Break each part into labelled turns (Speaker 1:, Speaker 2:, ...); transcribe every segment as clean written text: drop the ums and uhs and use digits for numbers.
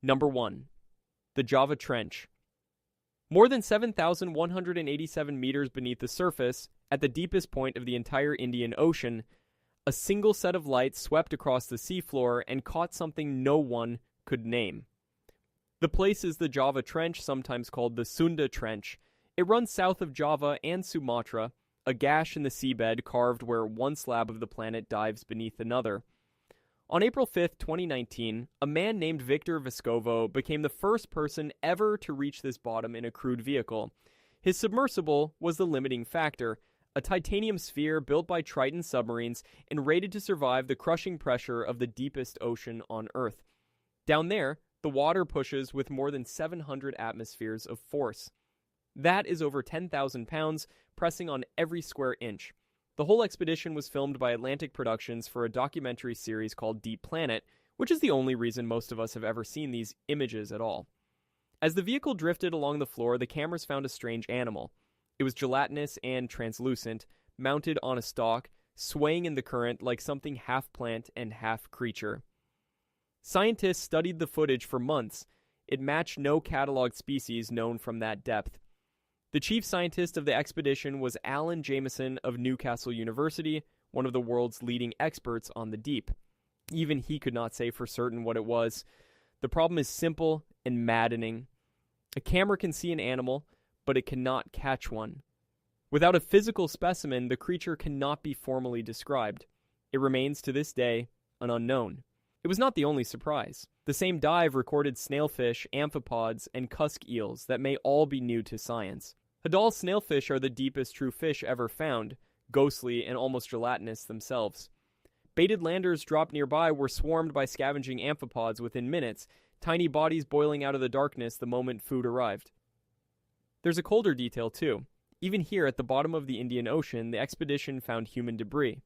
Speaker 1: Number 1. The Java Trench. More than 7,187 meters beneath the surface, at the deepest point of the entire Indian Ocean, a single set of lights swept across the seafloor and caught something no one could name. The place is the Java Trench, sometimes called the Tonga Trench. It runs south of Java and Sumatra, a gash in the seabed carved where one slab of the planet dives beneath another. On April 5, 2019, a man named Victor Vescovo became the first person ever to reach this bottom in a crewed vehicle. His submersible was the limiting factor, a titanium sphere built by Triton submarines and rated to survive the crushing pressure of the deepest ocean on Earth. Down there, the water pushes with more than 700 atmospheres of force. That is over 10,000 pounds, pressing on every square inch. The whole expedition was filmed by Atlantic Productions for a documentary series called Deep Planet, which is the only reason most of us have ever seen these images at all. As the vehicle drifted along the floor, the cameras found a strange animal. It was gelatinous and translucent, mounted on a stalk, swaying in the current like something half plant and half creature. Scientists studied the footage for months. It matched no cataloged species known from that depth. The chief scientist of the expedition was Alan Jameson of Newcastle University, one of the world's leading experts on the deep. Even he could not say for certain what it was. The problem is simple and maddening. A camera can see an animal, but it cannot catch one. Without a physical specimen, the creature cannot be formally described. It remains to this day an unknown. It was not the only surprise. The same dive recorded snailfish, amphipods, and cusk eels that may all be new to science. Hadal snailfish are the deepest true fish ever found, ghostly and almost gelatinous themselves. Baited landers dropped nearby were swarmed by scavenging amphipods within minutes, tiny bodies boiling out of the darkness the moment food arrived. There's a colder detail too. Even here at the bottom of the Indian Ocean, the expedition found human debris.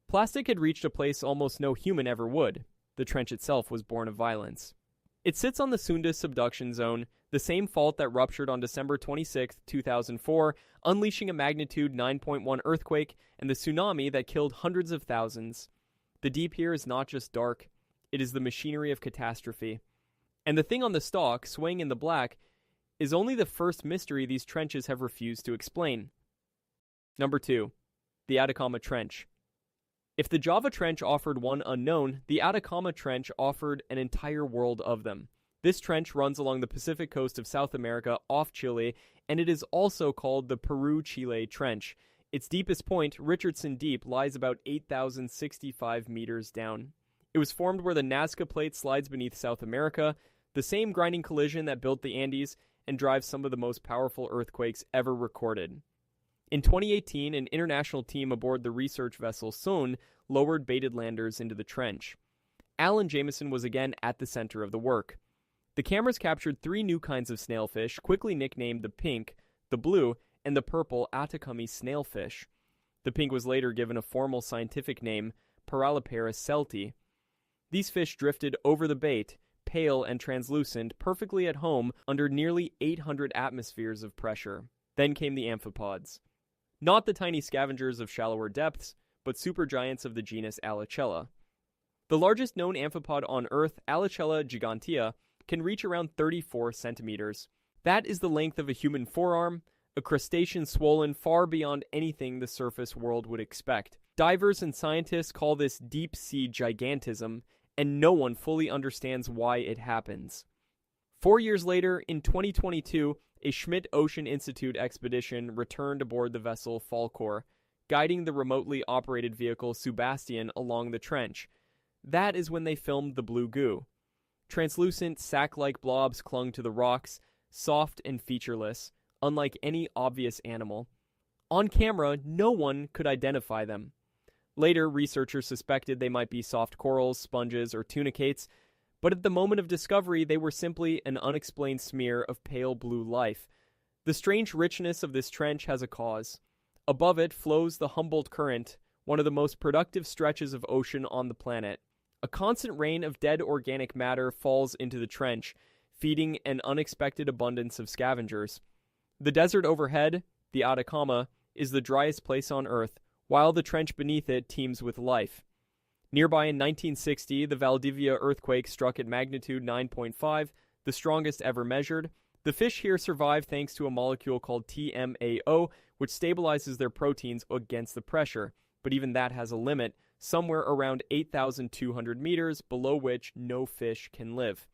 Speaker 1: Plastic had reached a place almost no human ever would. The trench itself was born of violence. It sits on the Sunda subduction zone, the same fault that ruptured on December 26, 2004, unleashing a magnitude 9.1 earthquake and the tsunami that killed hundreds of thousands. The deep here is not just dark, it is the machinery of catastrophe. And the thing on the stalk, swaying in the black, is only the first mystery these trenches have refused to explain. Number 2. The Atacama Trench. If the Java Trench offered one unknown, the Atacama Trench offered an entire world of them. This trench runs along the Pacific coast of South America off Chile, and it is also called the Peru-Chile Trench. Its deepest point, Richardson Deep, lies about 8,065 meters down. It was formed where the Nazca Plate slides beneath South America, the same grinding collision that built the Andes and drives some of the most powerful earthquakes ever recorded. In 2018, an international team aboard the research vessel Sun lowered baited landers into the trench. Alan Jameson was again at the center of the work. The cameras captured 3 new kinds of snailfish, quickly nicknamed the pink, the blue, and the purple Atacama snailfish. The pink was later given a formal scientific name, Paraliparis celti. These fish drifted over the bait, pale and translucent, perfectly at home under nearly 800 atmospheres of pressure. Then came the amphipods. Not the tiny scavengers of shallower depths, but supergiants of the genus Allicella. The largest known amphipod on Earth, Allicella gigantea, can reach around 34 centimeters. That is the length of a human forearm, a crustacean swollen far beyond anything the surface world would expect. Divers and scientists call this deep-sea gigantism, and no one fully understands why it happens. 4 years later, in 2022, a Schmidt Ocean Institute expedition returned aboard the vessel Falkor, guiding the remotely operated vehicle Sebastian along the trench. That is when they filmed the blue goo. Translucent, sack-like blobs clung to the rocks, soft and featureless, unlike any obvious animal. On camera, no one could identify them. Later, researchers suspected they might be soft corals, sponges, or tunicates, but at the moment of discovery, they were simply an unexplained smear of pale blue life. The strange richness of this trench has a cause. Above it flows the Humboldt Current, one of the most productive stretches of ocean on the planet. A constant rain of dead organic matter falls into the trench, feeding an unexpected abundance of scavengers. The desert overhead, the Atacama, is the driest place on Earth, while the trench beneath it teems with life. Nearby in 1960, the Valdivia earthquake struck at magnitude 9.5, the strongest ever measured. The fish here survive thanks to a molecule called TMAO, which stabilizes their proteins against the pressure. But even that has a limit, somewhere around 8,200 meters, below which no fish can live.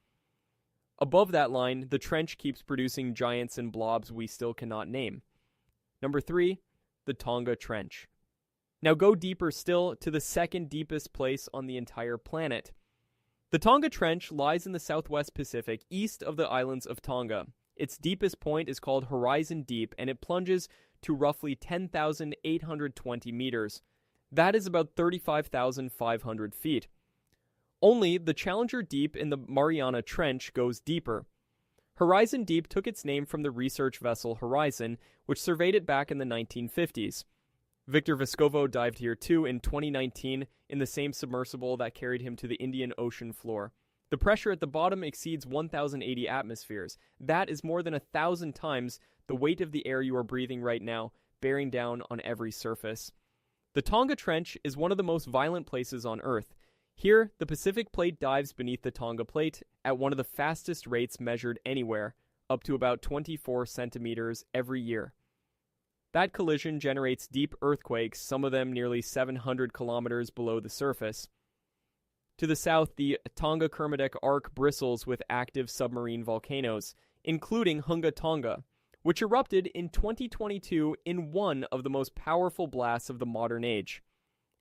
Speaker 1: Above that line, the trench keeps producing giants and blobs we still cannot name. Number 3, the Tonga Trench. Now go deeper still to the second deepest place on the entire planet. The Tonga Trench lies in the southwest Pacific, east of the islands of Tonga. Its deepest point is called Horizon Deep, and it plunges to roughly 10,820 meters. That is about 35,500 feet. Only the Challenger Deep in the Mariana Trench goes deeper. Horizon Deep took its name from the research vessel Horizon, which surveyed it back in the 1950s. Victor Vescovo dived here too in 2019 in the same submersible that carried him to the Indian Ocean floor. The pressure at the bottom exceeds 1,080 atmospheres. That is more than 1,000 times the weight of the air you are breathing right now, bearing down on every surface. The Tonga Trench is one of the most violent places on Earth. Here, the Pacific Plate dives beneath the Tonga Plate at one of the fastest rates measured anywhere, up to about 24 centimeters every year. That collision generates deep earthquakes, some of them nearly 700 kilometers below the surface. To the south, the Tonga Kermadec Arc bristles with active submarine volcanoes, including Hunga Tonga, which erupted in 2022 in one of the most powerful blasts of the modern age.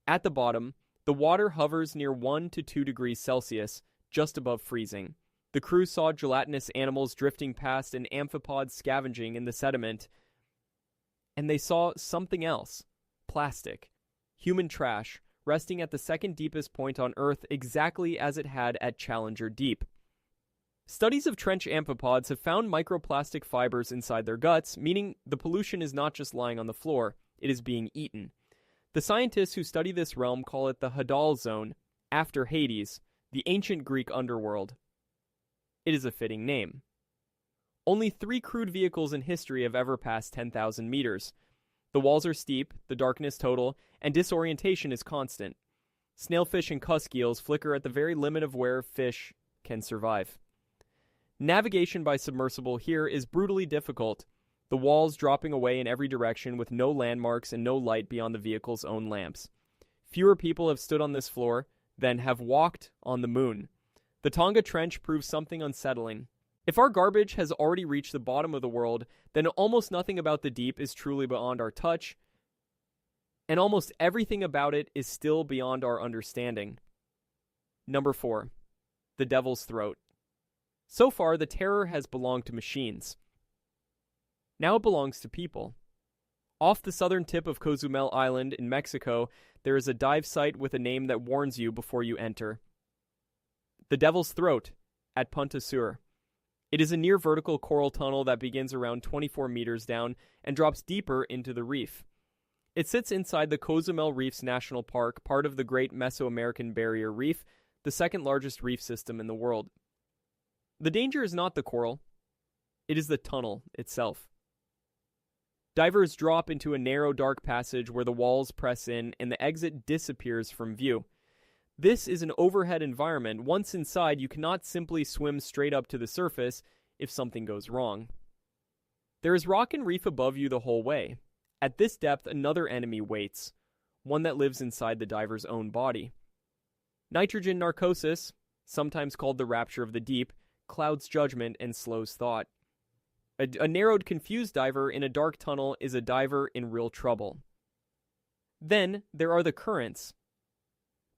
Speaker 1: At the bottom, the water hovers near 1 to 2 degrees Celsius, just above freezing. The crew saw gelatinous animals drifting past and amphipods scavenging in the sediment, and they saw something else: plastic, human trash, resting at the second deepest point on Earth exactly as it had at Challenger Deep. Studies of trench amphipods have found microplastic fibers inside their guts, meaning the pollution is not just lying on the floor, it is being eaten. The scientists who study this realm call it the Hadal Zone, after Hades, the ancient Greek underworld. It is a fitting name. Only 3 crewed vehicles in history have ever passed 10,000 meters. The walls are steep, the darkness total, and disorientation is constant. Snailfish and cusk eels flicker at the very limit of where fish can survive. Navigation by submersible here is brutally difficult, the walls dropping away in every direction with no landmarks and no light beyond the vehicle's own lamps. Fewer people have stood on this floor than have walked on the moon. The Tonga Trench proves something unsettling. If our garbage has already reached the bottom of the world, then almost nothing about the deep is truly beyond our touch, and almost everything about it is still beyond our understanding. Number 4. The Devil's Throat. So far, the terror has belonged to machines. Now it belongs to people. Off the southern tip of Cozumel Island in Mexico, there is a dive site with a name that warns you before you enter. The Devil's Throat at Punta Sur. It is a near-vertical coral tunnel that begins around 24 meters down and drops deeper into the reef. It sits inside the Cozumel Reefs National Park, part of the Great Mesoamerican Barrier Reef, the second largest reef system in the world. The danger is not the coral. It is the tunnel itself. Divers drop into a narrow, dark passage where the walls press in and the exit disappears from view. This is an overhead environment. Once inside, you cannot simply swim straight up to the surface if something goes wrong. There is rock and reef above you the whole way. At this depth, another enemy waits, one that lives inside the diver's own body. Nitrogen narcosis, sometimes called the rapture of the deep, clouds judgment and slows thought. A narrowed, confused diver in a dark tunnel is a diver in real trouble. Then there are the currents.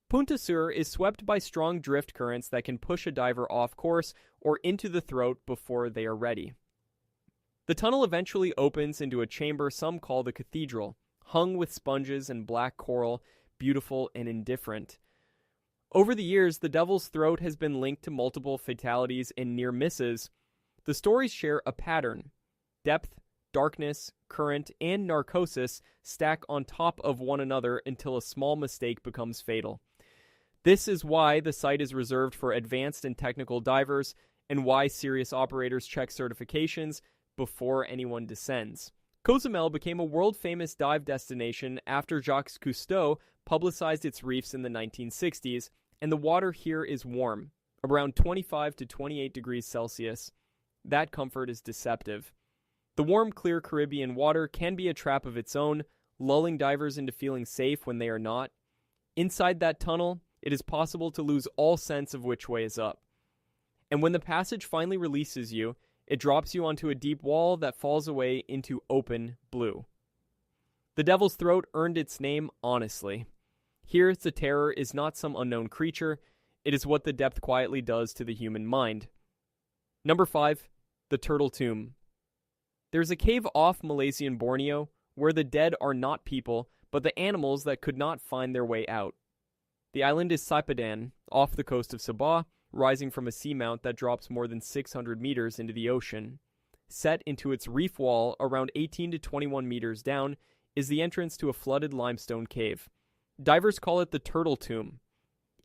Speaker 1: Punta Sur is swept by strong drift currents that can push a diver off course or into the throat before they are ready. The tunnel eventually opens into a chamber some call the cathedral, hung with sponges and black coral, beautiful and indifferent. Over the years, the Devil's Throat has been linked to multiple fatalities and near misses. The stories share a pattern. Depth, darkness, current, and narcosis stack on top of one another until a small mistake becomes fatal. This is why the site is reserved for advanced and technical divers, and why serious operators check certifications before anyone descends. Cozumel became a world-famous dive destination after Jacques Cousteau publicized its reefs in the 1960s, and the water here is warm, around 25 to 28 degrees Celsius. That comfort is deceptive. The warm, clear Caribbean water can be a trap of its own, lulling divers into feeling safe when they are not. Inside that tunnel, it is possible to lose all sense of which way is up. And when the passage finally releases you, it drops you onto a deep wall that falls away into open blue. The Devil's Throat earned its name honestly. Here, the terror is not some unknown creature, it is what the depth quietly does to the human mind. Number 5. The Turtle Tomb. There's a cave off Malaysian Borneo where the dead are not people, but the animals that could not find their way out. The island is Saipadan, off the coast of Sabah, rising from a seamount that drops more than 600 meters into the ocean. Set into its reef wall around 18 to 21 meters down is the entrance to a flooded limestone cave. Divers call it the Turtle Tomb.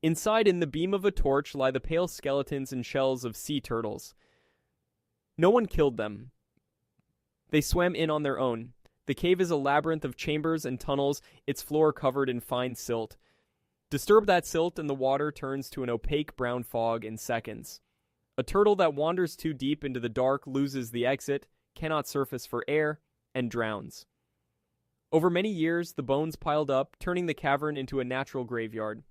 Speaker 1: Inside, in the beam of a torch, lie the pale skeletons and shells of sea turtles. No one killed them. They swam in on their own. The cave is a labyrinth of chambers and tunnels, its floor covered in fine silt. Disturb that silt and the water turns to an opaque brown fog in seconds. A turtle that wanders too deep into the dark loses the exit, cannot surface for air, and drowns. Over many years, the bones piled up, turning the cavern into a natural graveyard.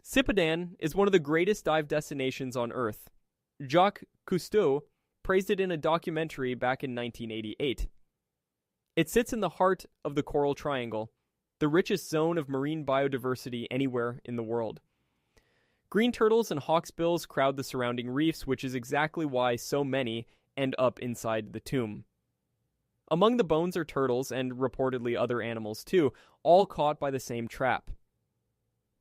Speaker 1: Saipadan is one of the greatest dive destinations on Earth. Jacques Cousteau praised it in a documentary back in 1988. It sits in the heart of the Coral Triangle, the richest zone of marine biodiversity anywhere in the world. Green turtles and hawksbills crowd the surrounding reefs, which is exactly why so many end up inside the tomb. Among the bones are turtles, and reportedly other animals too, all caught by the same trap.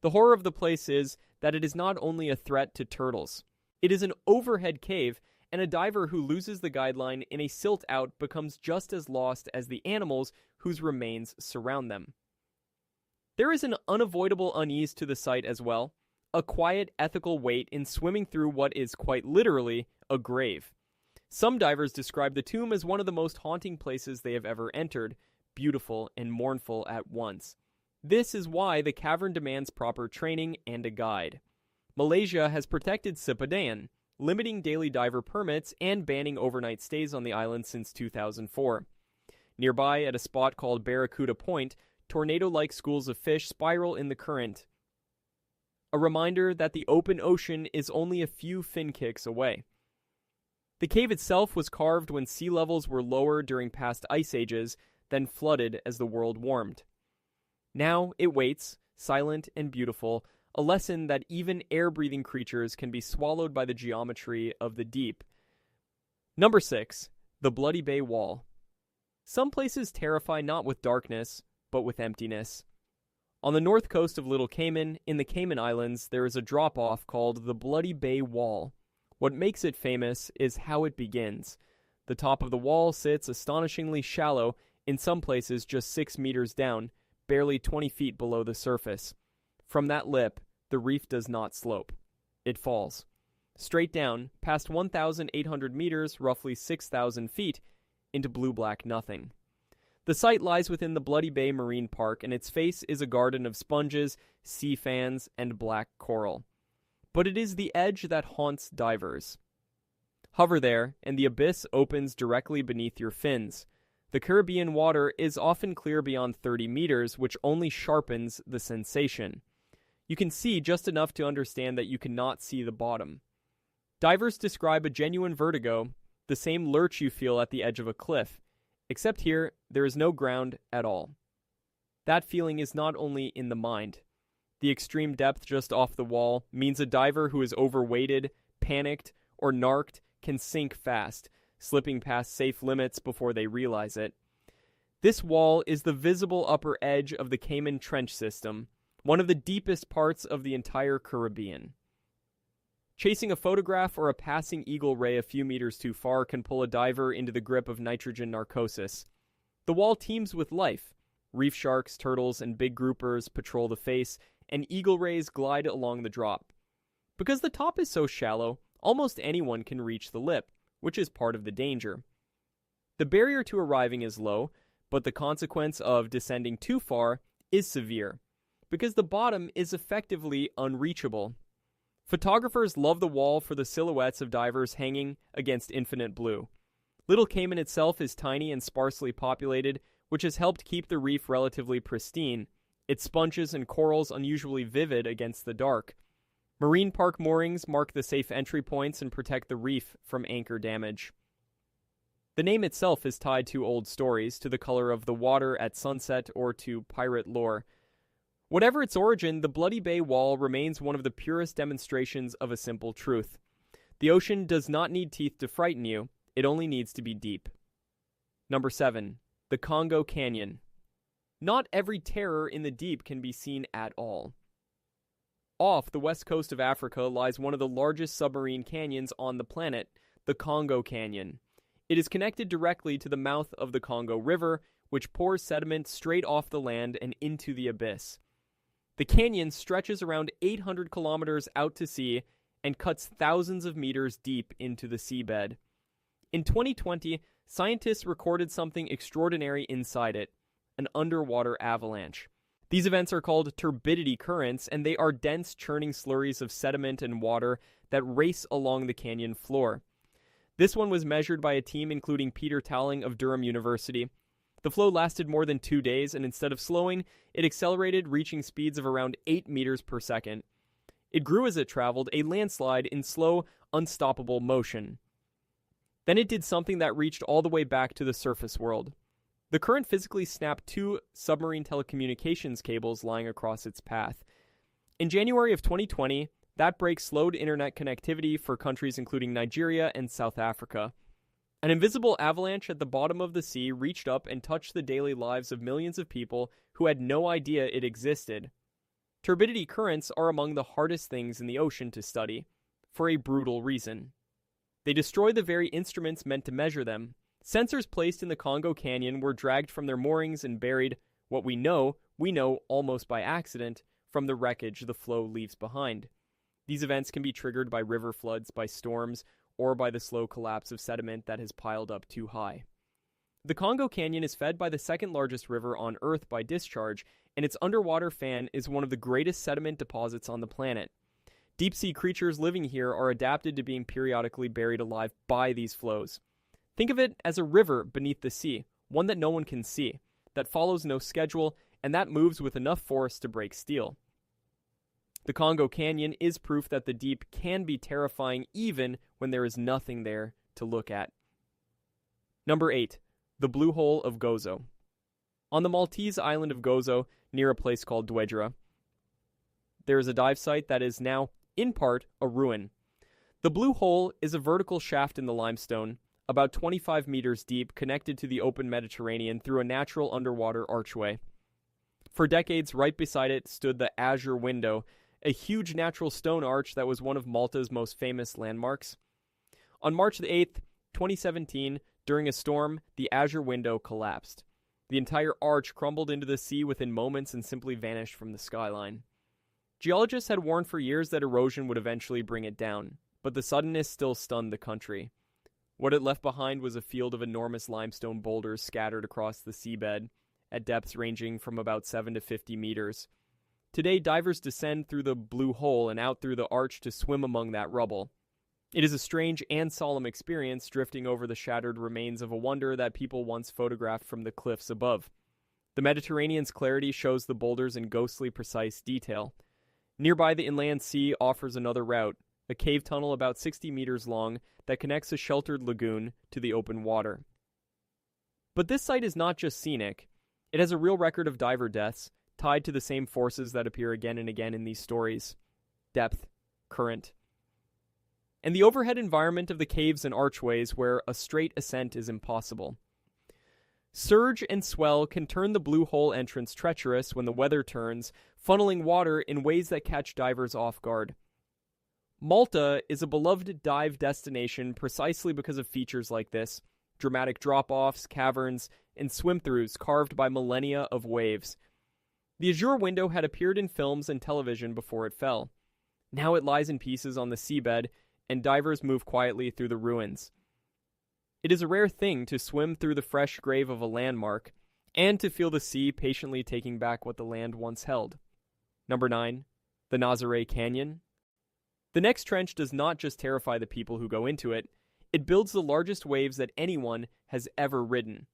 Speaker 1: The horror of the place is that it is not only a threat to turtles. It is an overhead cave, and a diver who loses the guideline in a silt out becomes just as lost as the animals whose remains surround them. There is an unavoidable unease to the sight as well, a quiet ethical weight in swimming through what is quite literally a grave. Some divers describe the tomb as one of the most haunting places they have ever entered, beautiful and mournful at once. This is why the cavern demands proper training and a guide. Malaysia has protected Saipadan, limiting daily diver permits and banning overnight stays on the island since 2004. Nearby, at a spot called Barracuda Point, tornado-like schools of fish spiral in the current. A reminder that the open ocean is only a few fin kicks away. The cave itself was carved when sea levels were lower during past ice ages, then flooded as the world warmed. Now it waits, silent and beautiful, a lesson that even air-breathing creatures can be swallowed by the geometry of the deep. Number 6. The Bloody Bay Wall. Some places terrify not with darkness, but with emptiness. On the north coast of Little Cayman, in the Cayman Islands, there is a drop-off called the Bloody Bay Wall. What makes it famous is how it begins. The top of the wall sits astonishingly shallow, in some places just 6 meters down, barely 20 feet below the surface. From that lip, the reef does not slope. It falls. Straight down, past 1,800 meters, roughly 6,000 feet, into blue-black nothing. The site lies within the Bloody Bay Marine Park, and its face is a garden of sponges, sea fans, and black coral. But it is the edge that haunts divers. Hover there, and the abyss opens directly beneath your fins. The Caribbean water is often clear beyond 30 meters, which only sharpens the sensation. You can see just enough to understand that you cannot see the bottom. Divers describe a genuine vertigo, the same lurch you feel at the edge of a cliff, except here there is no ground at all. That feeling is not only in the mind. The extreme depth just off the wall means a diver who is overweighted, panicked, or narked can sink fast, slipping past safe limits before they realize it. This wall is the visible upper edge of the Cayman Trench system, one of the deepest parts of the entire Caribbean. Chasing a photograph or a passing eagle ray a few meters too far can pull a diver into the grip of nitrogen narcosis. The wall teems with life. Reef sharks, turtles, and big groupers patrol the face, and eagle rays glide along the drop. Because the top is so shallow, almost anyone can reach the lip, which is part of the danger. The barrier to arriving is low, but the consequence of descending too far is severe. because the bottom is effectively unreachable. Photographers love the wall for the silhouettes of divers hanging against infinite blue. Little Cayman itself is tiny and sparsely populated, which has helped keep the reef relatively pristine, its sponges and corals unusually vivid against the dark. Marine park moorings mark the safe entry points and protect the reef from anchor damage. The name itself is tied to old stories, to the color of the water at sunset, or to pirate lore. Whatever its origin, the Bloody Bay Wall remains one of the purest demonstrations of a simple truth. The ocean does not need teeth to frighten you, it only needs to be deep. Number 7. The Congo Canyon. Not every terror in the deep can be seen at all. Off the west coast of Africa lies one of the largest submarine canyons on the planet, the Congo Canyon. It is connected directly to the mouth of the Congo River, which pours sediment straight off the land and into the abyss. The canyon stretches around 800 kilometers out to sea and cuts thousands of meters deep into the seabed. In 2020, scientists recorded something extraordinary inside it, an underwater avalanche. These events are called turbidity currents, and they are dense, churning slurries of sediment and water that race along the canyon floor. This one was measured by a team including Peter Towling of Durham University. The flow lasted more than 2 days, and instead of slowing, it accelerated, reaching speeds of around 8 meters per second. It grew as it traveled, a landslide in slow, unstoppable motion. Then it did something that reached all the way back to the surface world. The current physically snapped 2 submarine telecommunications cables lying across its path. In January of 2020, that break slowed internet connectivity for countries including Nigeria and South Africa. An invisible avalanche at the bottom of the sea reached up and touched the daily lives of millions of people who had no idea it existed. Turbidity currents are among the hardest things in the ocean to study, for a brutal reason. They destroy the very instruments meant to measure them. Sensors placed in the Congo Canyon were dragged from their moorings and buried what we know almost by accident, from the wreckage the flow leaves behind. These events can be triggered by river floods, by storms, or by the slow collapse of sediment that has piled up too high. The Congo Canyon is fed by the second largest river on Earth by discharge, and its underwater fan is one of the greatest sediment deposits on the planet. Deep-sea creatures living here are adapted to being periodically buried alive by these flows. Think of it as a river beneath the sea, one that no one can see, that follows no schedule, and that moves with enough force to break steel. The Congo Canyon is proof that the deep can be terrifying even when there is nothing there to look at. Number 8. The Blue Hole of Gozo. On the Maltese island of Gozo, near a place called Dwedra, there is a dive site that is now, in part, a ruin. The Blue Hole is a vertical shaft in the limestone, about 25 meters deep, connected to the open Mediterranean through a natural underwater archway. For decades, right beside it stood the Azure Window, a huge natural stone arch that was one of Malta's most famous landmarks. On March 8, 2017, during a storm, the Azure Window collapsed. The entire arch crumbled into the sea within moments and simply vanished from the skyline. Geologists had warned for years that erosion would eventually bring it down, but the suddenness still stunned the country. What it left behind was a field of enormous limestone boulders scattered across the seabed, at depths ranging from about 7 to 50 meters. Today, divers descend through the Blue Hole and out through the arch to swim among that rubble. It is a strange and solemn experience, drifting over the shattered remains of a wonder that people once photographed from the cliffs above. The Mediterranean's clarity shows the boulders in ghostly precise detail. Nearby, the inland sea offers another route, a cave tunnel about 60 meters long that connects a sheltered lagoon to the open water. But this site is not just scenic. It has a real record of diver deaths, tied to the same forces that appear again and again in these stories: depth, current, and the overhead environment of the caves and archways where a straight ascent is impossible. Surge and swell can turn the Blue Hole entrance treacherous when the weather turns, funneling water in ways that catch divers off guard. Malta is a beloved dive destination precisely because of features like this: dramatic drop-offs, caverns, and swim-throughs carved by millennia of waves. The Azure Window had appeared in films and television before it fell. Now it lies in pieces on the seabed, and divers move quietly through the ruins. It is a rare thing to swim through the fresh grave of a landmark, and to feel the sea patiently taking back what the land once held. Number 9. The Nazaré Canyon. The next trench does not just terrify the people who go into it, it builds the largest waves that anyone has ever ridden.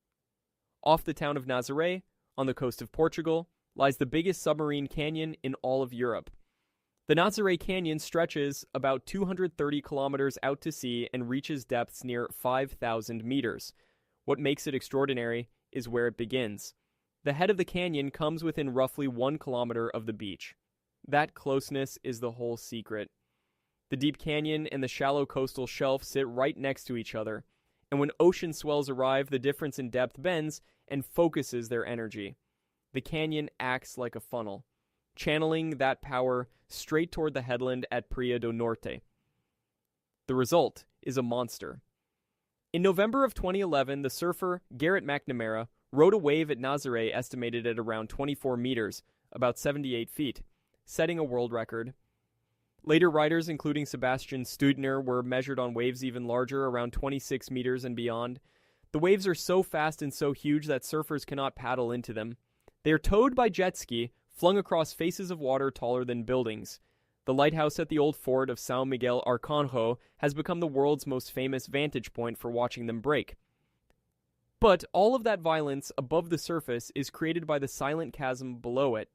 Speaker 1: Off the town of Nazaré, on the coast of Portugal, lies the biggest submarine canyon in all of Europe. The Nazaré Canyon stretches about 230 kilometers out to sea and reaches depths near 5,000 meters. What makes it extraordinary is where it begins. The head of the canyon comes within roughly 1 kilometer of the beach. That closeness is the whole secret. The deep canyon and the shallow coastal shelf sit right next to each other, and when ocean swells arrive, the difference in depth bends and focuses their energy. The canyon acts like a funnel, channeling that power straight toward the headland at Praia do Norte. The result is a monster. In November of 2011, the surfer Garrett McNamara rode a wave at Nazaré estimated at around 24 meters, about 78 feet, setting a world record. Later riders, including Sebastian Stüdner, were measured on waves even larger, around 26 meters and beyond. The waves are so fast and so huge that surfers cannot paddle into them. They are towed by jet ski, flung across faces of water taller than buildings. The lighthouse at the old fort of São Miguel Arcanjo has become the world's most famous vantage point for watching them break. But all of that violence above the surface is created by the silent chasm below it.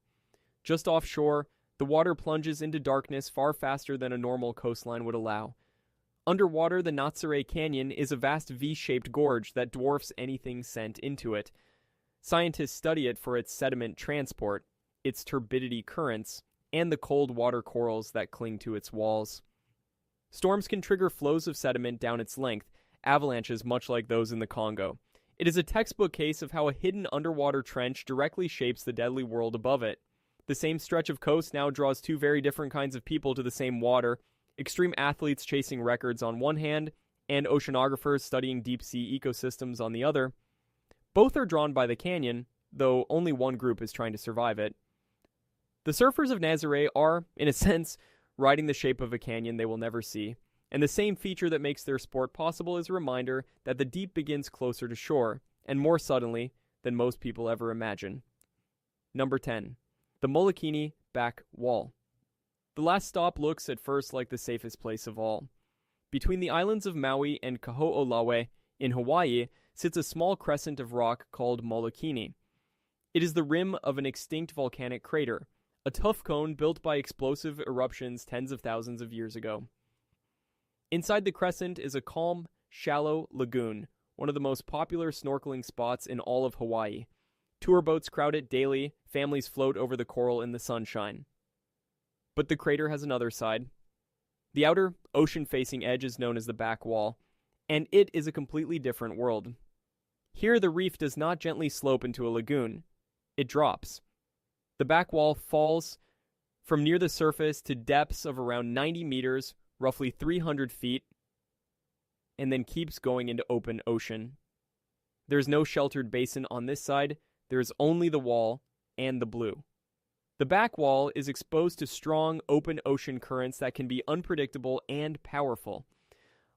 Speaker 1: Just offshore, the water plunges into darkness far faster than a normal coastline would allow. Underwater, the Nazaré Canyon is a vast V-shaped gorge that dwarfs anything sent into it. Scientists study it for its sediment transport, its turbidity currents, and the cold water corals that cling to its walls. Storms can trigger flows of sediment down its length, avalanches much like those in the Congo. It is a textbook case of how a hidden underwater trench directly shapes the deadly world above it. The same stretch of coast now draws two very different kinds of people to the same water, extreme athletes chasing records on one hand, and oceanographers studying deep-sea ecosystems on the other. Both are drawn by the canyon, though only one group is trying to survive it. The surfers of Nazaré are, in a sense, riding the shape of a canyon they will never see, and the same feature that makes their sport possible is a reminder that the deep begins closer to shore, and more suddenly than most people ever imagine. Number 10. The Molokini Back Wall. The last stop looks at first like the safest place of all. Between the islands of Maui and Kaho'olawe in Hawaii sits a small crescent of rock called Molokini. It is the rim of an extinct volcanic crater, a tough cone built by explosive eruptions tens of thousands of years ago. Inside the crescent is a calm, shallow lagoon, one of the most popular snorkeling spots in all of Hawaii. Tour boats crowd it daily, families float over the coral in the sunshine. But the crater has another side. The outer, ocean-facing edge is known as the back wall, and it is a completely different world. Here the reef does not gently slope into a lagoon. It drops. The back wall falls from near the surface to depths of around 90 meters, roughly 300 feet, and then keeps going into open ocean. There is no sheltered basin on this side. There is only the wall and the blue. The back wall is exposed to strong, open ocean currents that can be unpredictable and powerful.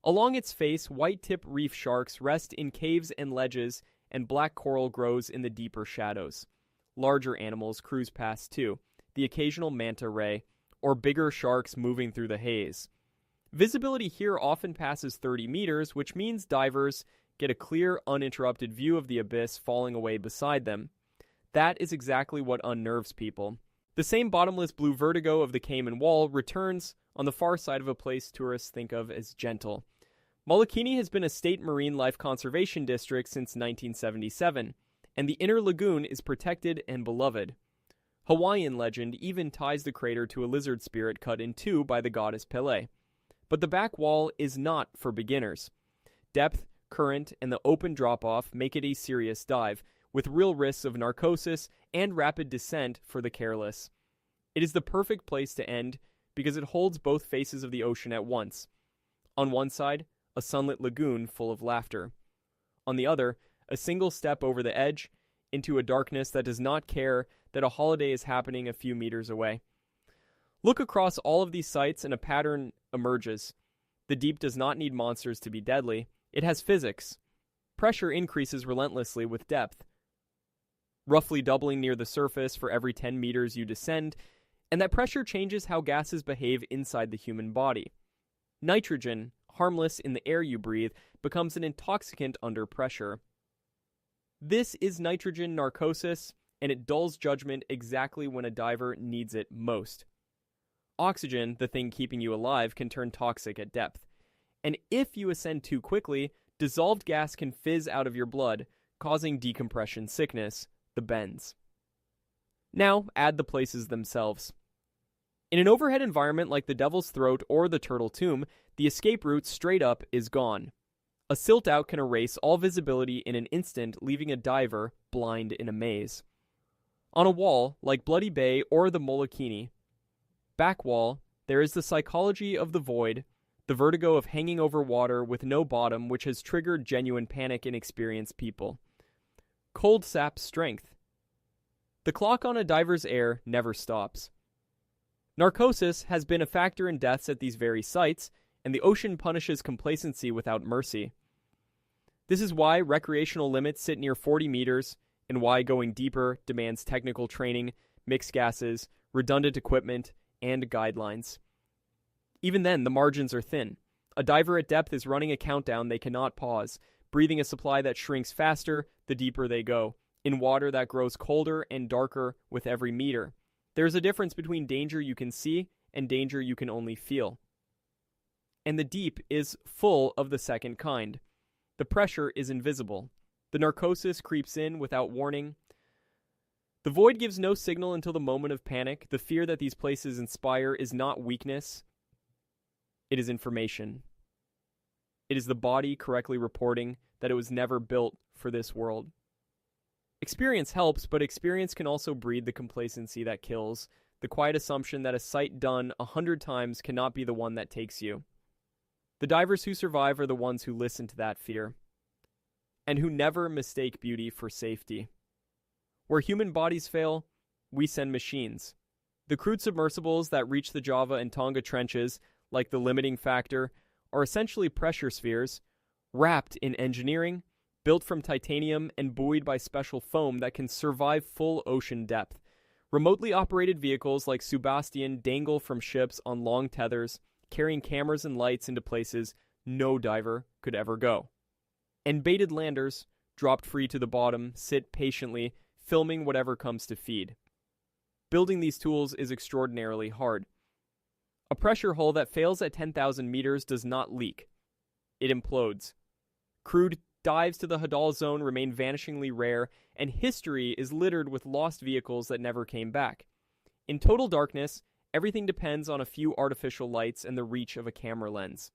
Speaker 1: Along its face, white-tip reef sharks rest in caves and ledges, and black coral grows in the deeper shadows. Larger animals cruise past too, the occasional manta ray, or bigger sharks moving through the haze. Visibility here often passes 30 meters, which means divers get a clear, uninterrupted view of the abyss falling away beside them. That is exactly what unnerves people. The same bottomless blue vertigo of the Cayman Wall returns on the far side of a place tourists think of as gentle. Molokini has been a state marine life conservation district since 1977, and the inner lagoon is protected and beloved. Hawaiian legend even ties the crater to a lizard spirit cut in two by the goddess Pele. But the back wall is not for beginners. Depth, current, and the open drop-off make it a serious dive, with real risks of narcosis and rapid descent for the careless. It is the perfect place to end because it holds both faces of the ocean at once. On one side, a sunlit lagoon full of laughter. On the other, a single step over the edge into a darkness that does not care that a holiday is happening a few meters away. Look across all of these sites and a pattern emerges. The deep does not need monsters to be deadly. It has physics. Pressure increases relentlessly with depth, roughly doubling near the surface for every 10 meters you descend. and that pressure changes how gases behave inside the human body. Nitrogen, harmless in the air you breathe, becomes an intoxicant under pressure. This is nitrogen narcosis, and it dulls judgment exactly when a diver needs it most. Oxygen, the thing keeping you alive, can turn toxic at depth. And if you ascend too quickly, dissolved gas can fizz out of your blood, causing decompression sickness, the bends. Now, add the places themselves. In an overhead environment like the Devil's Throat or the Turtle Tomb, the escape route straight up is gone. A silt out can erase all visibility in an instant, leaving a diver blind in a maze. On a wall, like Bloody Bay or the Molokini, back wall, there is the psychology of the void, the vertigo of hanging over water with no bottom, which has triggered genuine panic in experienced people. Cold saps strength. The clock on a diver's air never stops. Narcosis has been a factor in deaths at these very sites, and the ocean punishes complacency without mercy. This is why recreational limits sit near 40 meters, and why going deeper demands technical training, mixed gases, redundant equipment, and guidelines. Even then, the margins are thin. A diver at depth is running a countdown they cannot pause, breathing a supply that shrinks faster the deeper they go, in water that grows colder and darker with every meter. There is a difference between danger you can see and danger you can only feel. And the deep is full of the second kind. The pressure is invisible. The narcosis creeps in without warning. The void gives no signal until the moment of panic. The fear that these places inspire is not weakness. It is information. It is the body correctly reporting that it was never built for this world. Experience helps, but experience can also breed the complacency that kills, the quiet assumption that a sight done 100 times cannot be the one that takes you. The divers who survive are the ones who listen to that fear, and who never mistake beauty for safety. Where human bodies fail, we send machines. The crude submersibles that reach the Java and Tonga trenches, like the limiting factor, are essentially pressure spheres, wrapped in engineering, built from titanium and buoyed by special foam that can survive full ocean depth. Remotely operated vehicles like Sebastian dangle from ships on long tethers, carrying cameras and lights into places no diver could ever go. And baited landers, dropped free to the bottom, sit patiently, filming whatever comes to feed. Building these tools is extraordinarily hard. A pressure hull that fails at 10,000 meters does not leak. It implodes. Crude dives to the Hadal zone remain vanishingly rare, and history is littered with lost vehicles that never came back. In total darkness, everything depends on a few artificial lights and the reach of a camera lens.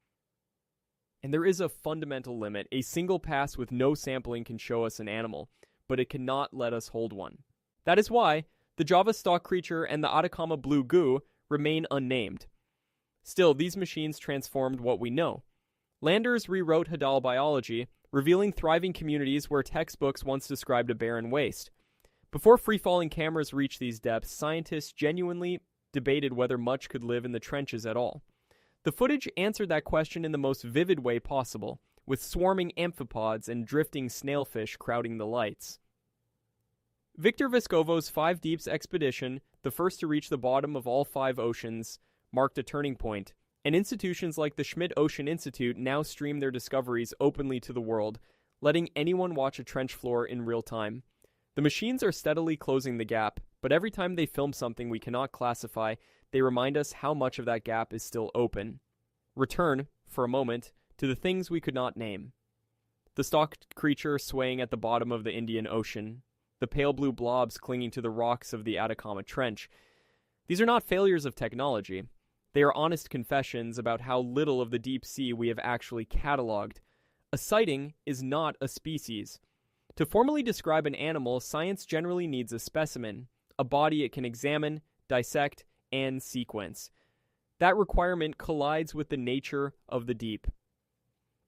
Speaker 1: And there is a fundamental limit. A single pass with no sampling can show us an animal, but it cannot let us hold one. That is why the Java stalk creature and the Atacama blue goo remain unnamed. Still, these machines transformed what we know. Landers rewrote Hadal biology, revealing thriving communities where textbooks once described a barren waste. Before free-falling cameras reached these depths, scientists genuinely debated whether much could live in the trenches at all. The footage answered that question in the most vivid way possible, with swarming amphipods and drifting snailfish crowding the lights. Victor Vescovo's 5 Deeps expedition, the first to reach the bottom of all 5 oceans, marked a turning point, and institutions like the Schmidt Ocean Institute now stream their discoveries openly to the world, letting anyone watch a trench floor in real time. The machines are steadily closing the gap, but every time they film something we cannot classify, they remind us how much of that gap is still open. Return, for a moment, to the things we could not name. The stalked creature swaying at the bottom of the Indian Ocean, the pale blue blobs clinging to the rocks of the Atacama Trench. These are not failures of technology. They are honest confessions about how little of the deep sea we have actually cataloged. A sighting is not a species. To formally describe an animal, science generally needs a specimen, a body it can examine, dissect, and sequence. That requirement collides with the nature of the deep.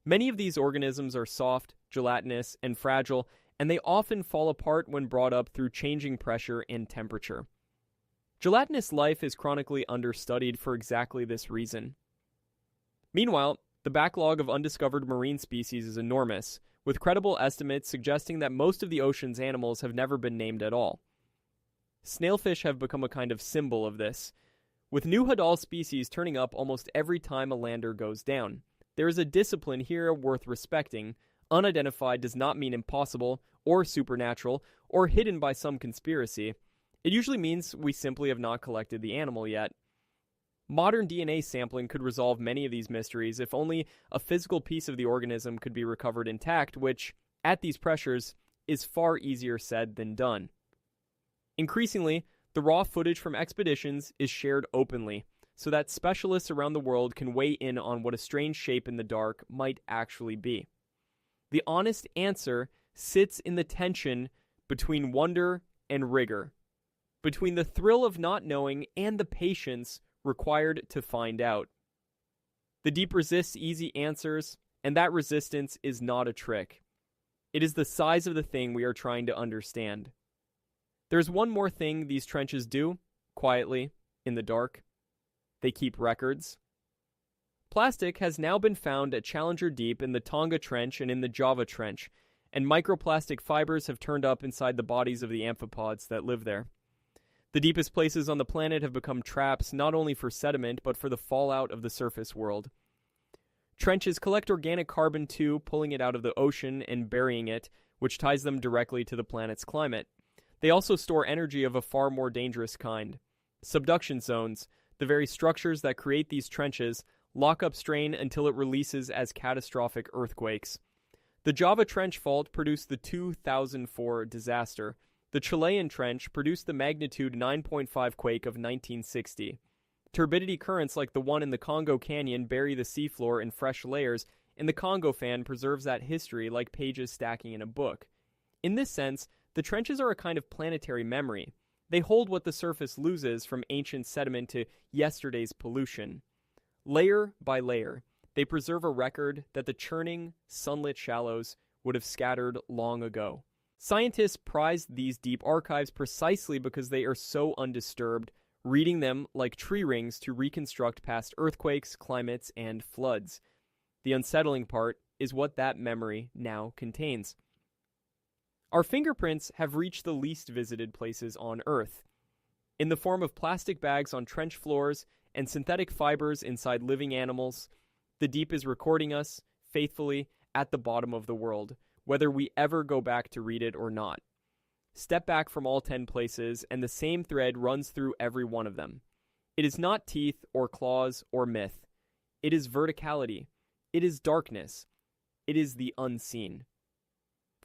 Speaker 1: Many of these organisms are soft, gelatinous, and fragile, and they often fall apart when brought up through changing pressure and temperature. Gelatinous life is chronically understudied for exactly this reason. Meanwhile, the backlog of undiscovered marine species is enormous, with credible estimates suggesting that most of the ocean's animals have never been named at all. Snailfish have become a kind of symbol of this, with new hadal species turning up almost every time a lander goes down. There is a discipline here worth respecting. Unidentified does not mean impossible, or supernatural, or hidden by some conspiracy. It usually means we simply have not collected the animal yet. Modern DNA sampling could resolve many of these mysteries if only a physical piece of the organism could be recovered intact, which, at these pressures, is far easier said than done. Increasingly, the raw footage from expeditions is shared openly, so that specialists around the world can weigh in on what a strange shape in the dark might actually be. The honest answer sits in the tension between wonder and rigor, between the thrill of not knowing and the patience required to find out. The deep resists easy answers, and that resistance is not a trick. It is the size of the thing we are trying to understand. There's one more thing these trenches do, quietly, in the dark. They keep records. Plastic has now been found at Challenger Deep in the Tonga Trench and in the Java Trench, and microplastic fibers have turned up inside the bodies of the amphipods that live there. The deepest places on the planet have become traps not only for sediment, but for the fallout of the surface world. Trenches collect organic carbon too, pulling it out of the ocean and burying it, which ties them directly to the planet's climate. They also store energy of a far more dangerous kind. Subduction zones, the very structures that create these trenches, lock up strain until it releases as catastrophic earthquakes. The Java Trench fault produced the 2004 disaster. The Chilean Trench produced the magnitude 9.5 quake of 1960. Turbidity currents like the one in the Congo Canyon bury the seafloor in fresh layers, and the Congo fan preserves that history like pages stacking in a book. In this sense, the trenches are a kind of planetary memory. They hold what the surface loses from ancient sediment to yesterday's pollution. Layer by layer, they preserve a record that the churning, sunlit shallows would have scattered long ago. Scientists prize these deep archives precisely because they are so undisturbed, reading them like tree rings to reconstruct past earthquakes, climates, and floods. The unsettling part is what that memory now contains. Our fingerprints have reached the least visited places on Earth. In the form of plastic bags on trench floors and synthetic fibers inside living animals, the deep is recording us, faithfully, at the bottom of the world, whether we ever go back to read it or not. Step back from all 10 places, and the same thread runs through every one of them. It is not teeth or claws or myth. It is verticality. It is darkness. It is the unseen.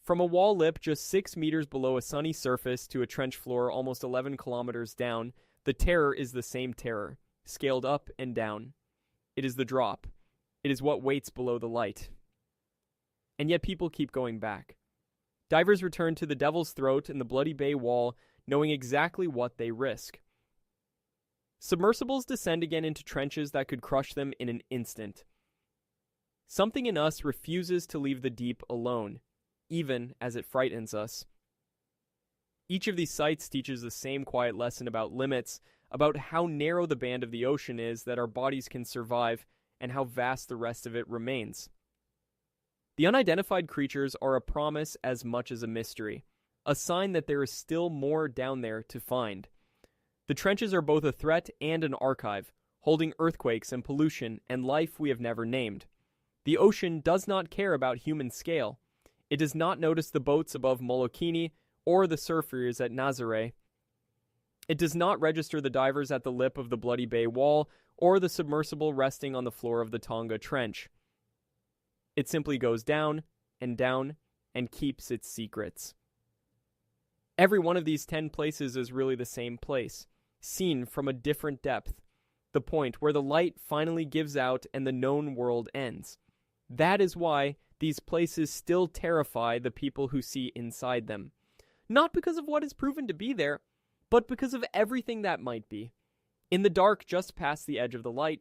Speaker 1: From a wall lip just 6 meters below a sunny surface to a trench floor almost 11 kilometers down, the terror is the same terror, scaled up and down. It is the drop. It is what waits below the light. And yet people keep going back. Divers return to the Devil's Throat and the Bloody Bay Wall, knowing exactly what they risk. Submersibles descend again into trenches that could crush them in an instant. Something in us refuses to leave the deep alone, even as it frightens us. Each of these sites teaches the same quiet lesson about limits, about how narrow the band of the ocean is that our bodies can survive, and how vast the rest of it remains. The unidentified creatures are a promise as much as a mystery, a sign that there is still more down there to find. The trenches are both a threat and an archive, holding earthquakes and pollution and life we have never named. The ocean does not care about human scale. It does not notice the boats above Molokini or the surfers at Nazaré. It does not register the divers at the lip of the Bloody Bay Wall or the submersible resting on the floor of the Tonga Trench. It simply goes down and keeps its secrets. Every one of these 10 places is really the same place, seen from a different depth, the point where the light finally gives out and the known world ends. That is why these places still terrify the people who see inside them. Not because of what is proven to be there, but because of everything that might be. In the dark just past the edge of the light,